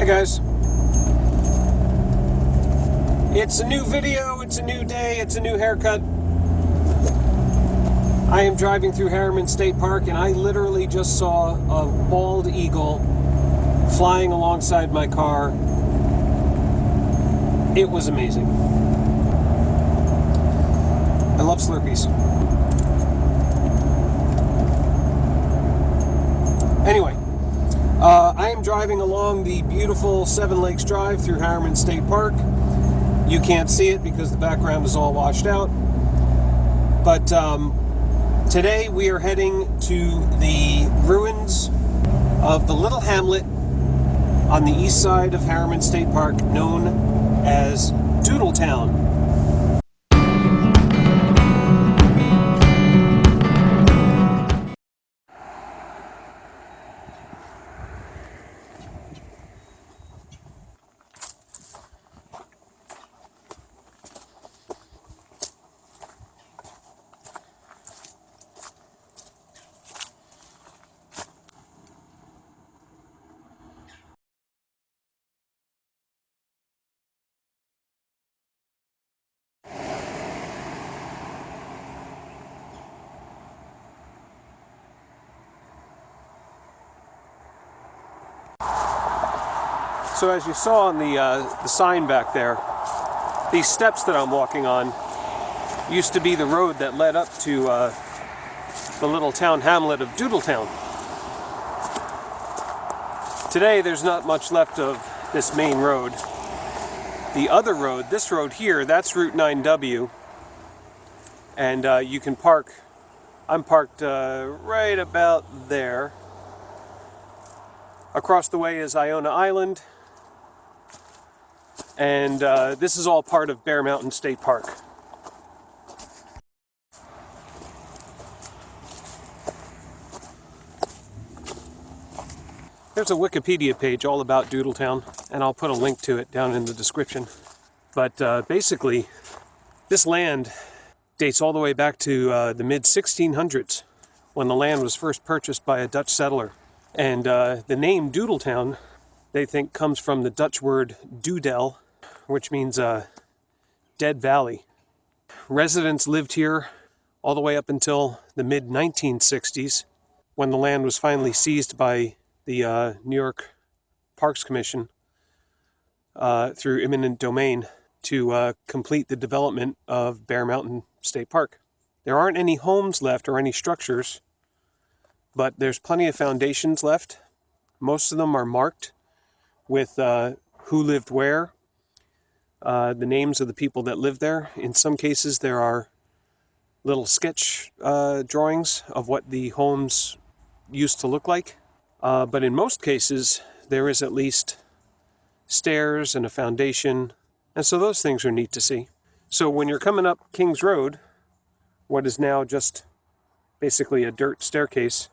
Hi guys. It's a new video, it's a new day, it's a new haircut. I am driving through Harriman State Park and I literally just saw a bald eagle flying alongside my car. It was amazing. I love Slurpees. Anyway, I am driving along the beautiful Seven Lakes Drive through Harriman State Park. You can't see it because the background is all washed out. But today we are heading to the ruins of the little hamlet on the east side of Harriman State Park known as Doodletown. So as you saw on the sign back there, these steps that I'm walking on used to be the road that led up to the little town hamlet of Doodletown. Today there's not much left of this main road. The other road, this road here, that's Route 9W, and you can park. I'm parked right about there. Across the way is Iona Island. And this is all part of Bear Mountain State Park. There's a Wikipedia page all about Doodletown, and I'll put a link to it down in the description. But basically, this land dates all the way back to the mid-1600s, when the land was first purchased by a Dutch settler. And the name Doodletown, they think, comes from the Dutch word doodel, which means dead valley. Residents lived here all the way up until the mid-1960s, when the land was finally seized by the New York Parks Commission through eminent domain to complete the development of Bear Mountain State Park. There aren't any homes left or any structures, but there's plenty of foundations left. Most of them are marked with who lived where, the names of the people that lived there. In some cases, there are little sketch drawings of what the homes used to look like. But in most cases, there is at least stairs and a foundation. And so those things are neat to see. So when you're coming up Kings Road, what is now just basically a dirt staircase,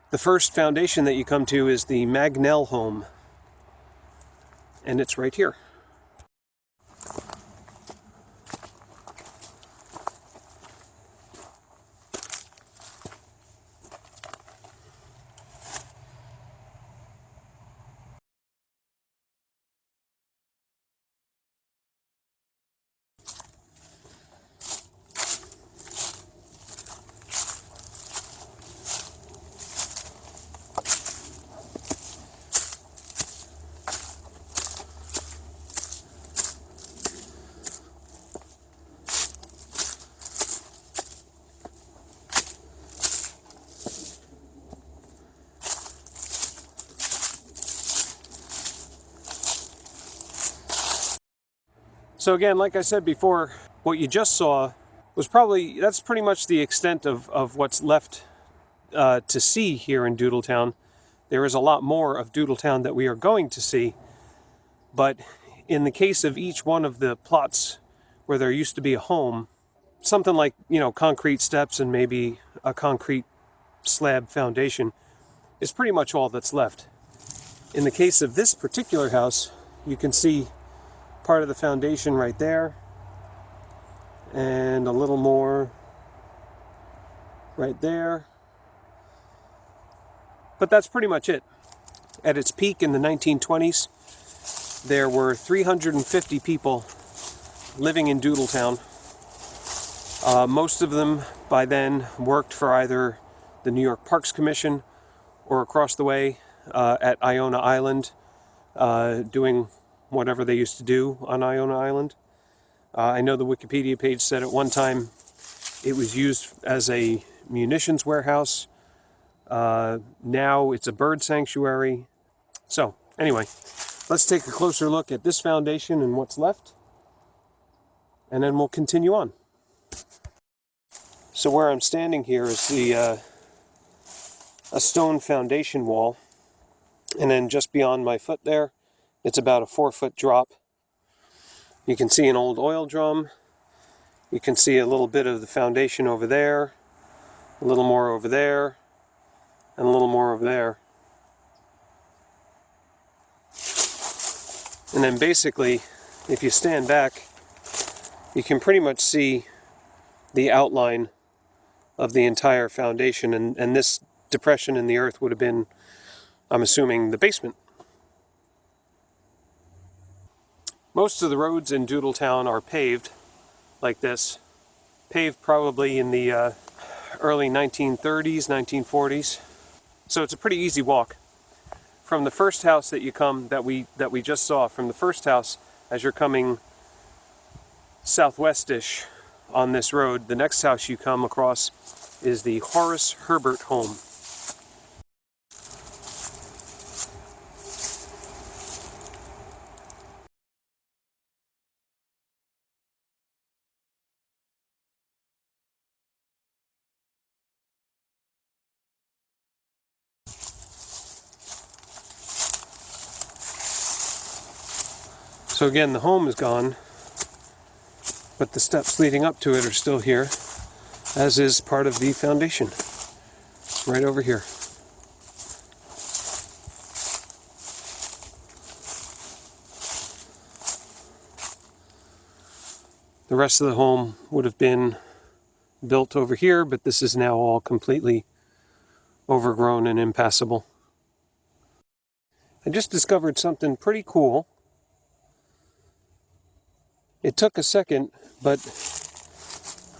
the first foundation that you come to is the Magnell home. And it's right here. So again, like I said before, what you just saw was that's pretty much the extent of what's left to see here in Doodletown. There is a lot more of Doodletown that we are going to see, but in the case of each one of the plots where there used to be a home, something like, concrete steps and maybe a concrete slab foundation is pretty much all that's left. In the case of this particular house, you can see part of the foundation right there, and a little more right there. But that's pretty much it. At its peak in the 1920s, there were 350 people living in Doodletown. Most of them by then worked for either the New York Parks Commission or across the way at Iona Island, doing whatever they used to do on Iona Island. I know the Wikipedia page said at one time it was used as a munitions warehouse. Now it's a bird sanctuary. So anyway, let's take a closer look at this foundation and what's left, and then we'll continue on. So where I'm standing here is a stone foundation wall, and then just beyond my foot there, it's about a 4-foot drop. You can see an old oil drum. You can see a little bit of the foundation over there, a little more over there, and a little more over there. And then basically, if you stand back, you can pretty much see the outline of the entire foundation, and this depression in the earth would have been, I'm assuming, the basement. Most of the roads in Doodletown are paved like this. Paved probably in the early 1930s, 1940s. So it's a pretty easy walk. From the first house that we just saw, from the first house as you're coming southwestish on this road, the next house you come across is the Horace Herbert home. So again, the home is gone, but the steps leading up to it are still here, as is part of the foundation, right over here. The rest of the home would have been built over here, but this is now all completely overgrown and impassable. I just discovered something pretty cool. It took a second, but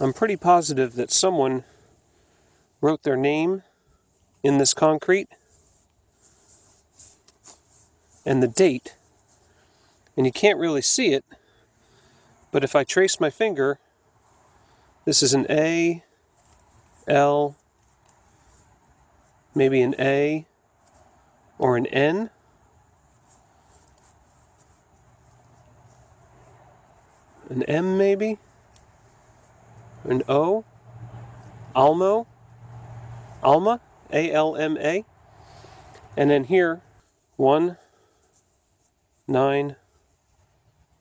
I'm pretty positive that someone wrote their name in this concrete and the date. And you can't really see it, but if I trace my finger, this is an A, L, maybe an A, or an N. An M maybe? An O? Alma, A-L-M-A. And then here, 1, 9,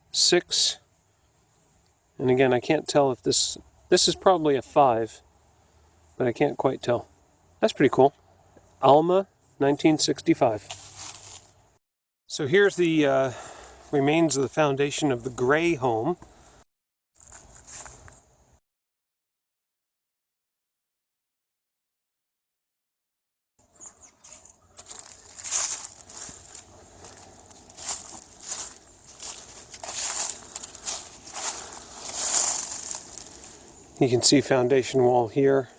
6. And again, I can't tell if this is probably a 5, but I can't quite tell. That's pretty cool. Alma, 1965. So here's the remains of the foundation of the Gray home. You can see foundation wall here,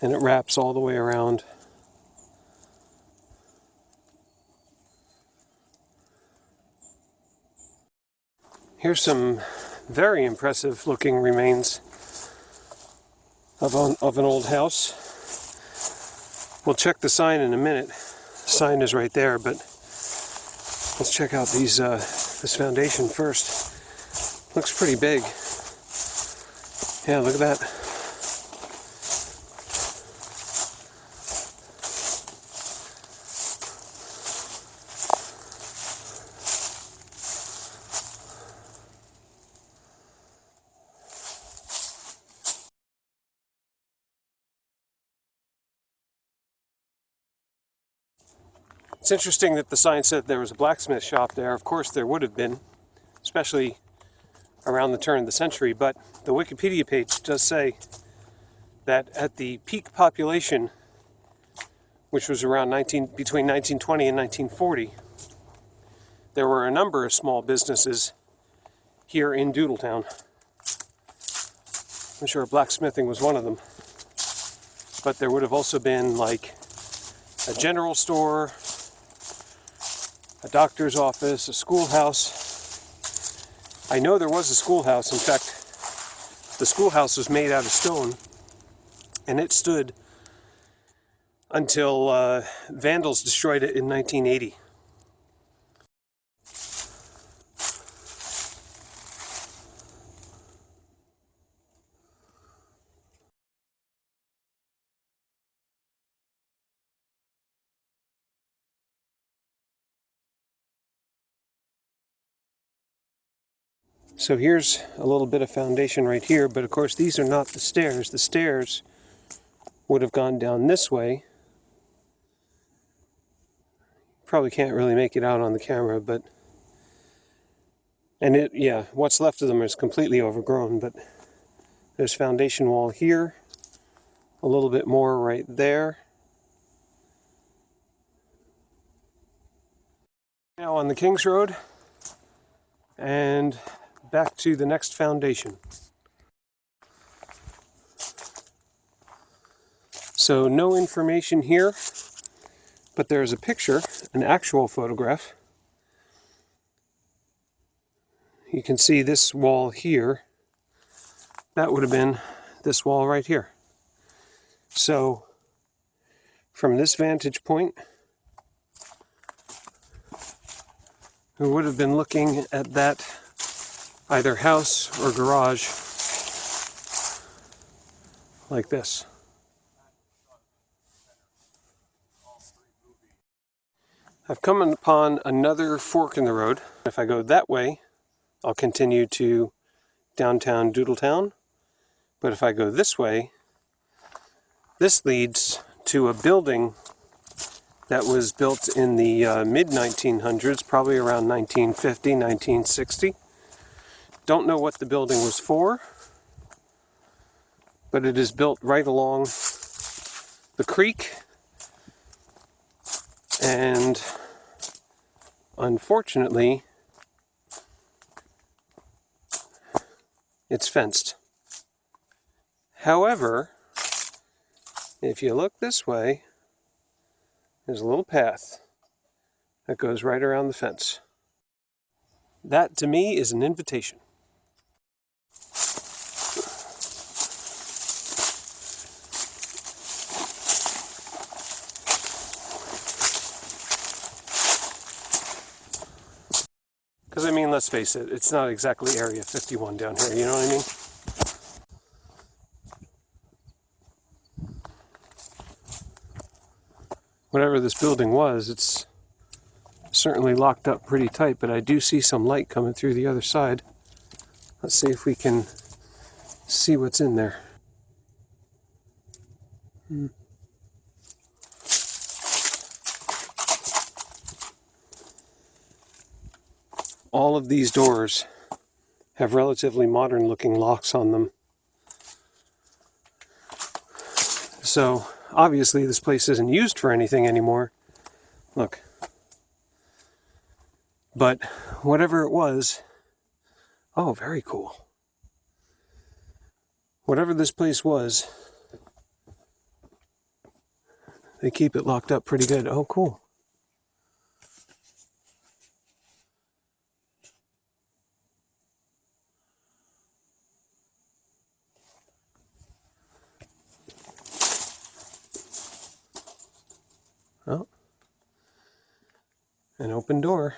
and it wraps all the way around. Here's some very impressive looking remains of an old house. We'll check the sign in a minute. The sign is right there, but let's check out this foundation first. Looks pretty big. Yeah, look at that. It's interesting that the sign said there was a blacksmith shop there. Of course there would have been, especially around the turn of the century, but the Wikipedia page does say that at the peak population, which was around between 1920 and 1940, there were a number of small businesses here in Doodletown. I'm sure blacksmithing was one of them. But there would have also been like a general store, a doctor's office, a schoolhouse. I know there was a schoolhouse. In fact, the schoolhouse was made out of stone, and it stood until vandals destroyed it in 1980. So here's a little bit of foundation right here, but of course these are not the stairs. The stairs would have gone down this way. Probably can't really make it out on the camera, but what's left of them is completely overgrown, but there's foundation wall here, a little bit more right there. Now on the King's Road, and back to the next foundation. So no information here, but there's a picture, an actual photograph. You can see this wall here. That would have been this wall right here. So from this vantage point, we would have been looking at that either house or garage like this. I've come upon another fork in the road. If I go that way, I'll continue to downtown Doodletown. But if I go this way, this leads to a building that was built in the mid-1900s, probably around 1950, 1960. Don't know what the building was for, but it is built right along the creek, and unfortunately, it's fenced. However, if you look this way, there's a little path that goes right around the fence. That, to me, is an invitation. Because, I mean, let's face it, it's not exactly Area 51 down here, you know what I mean? Whatever this building was, it's certainly locked up pretty tight, but I do see some light coming through the other side. Let's see if we can see what's in there. All of these doors have relatively modern looking locks on them. So obviously this place isn't used for anything anymore. Look. But whatever it was, oh, very cool. Whatever this place was, they keep it locked up pretty good. Oh, cool. Oh, an open door.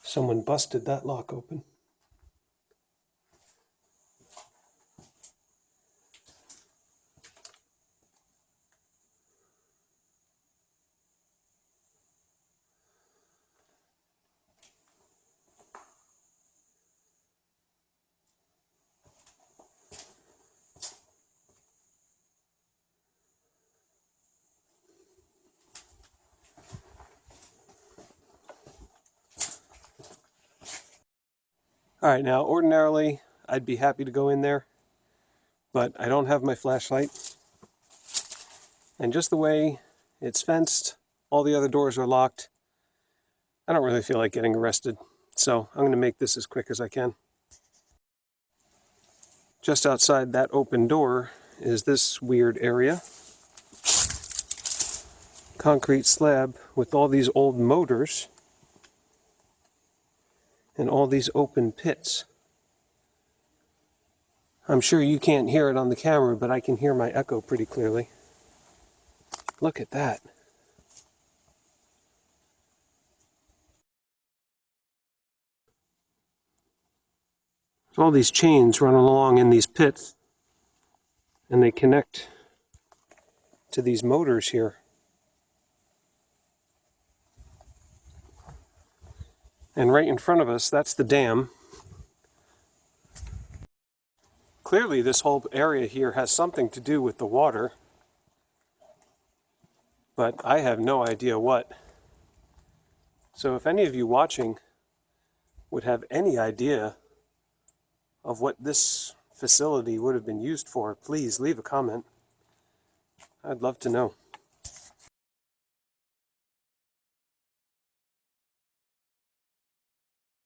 Someone busted that lock open. All right, now ordinarily I'd be happy to go in there, but I don't have my flashlight. And just the way it's fenced, all the other doors are locked, I don't really feel like getting arrested. So I'm going to make this as quick as I can. Just outside that open door is this weird area. Concrete slab with all these old motors and all these open pits. I'm sure you can't hear it on the camera, but I can hear my echo pretty clearly. Look at that. All these chains run along in these pits, and they connect to these motors here. And right in front of us, that's the dam. Clearly, this whole area here has something to do with the water, but I have no idea what. So if any of you watching would have any idea of what this facility would have been used for, please leave a comment. I'd love to know.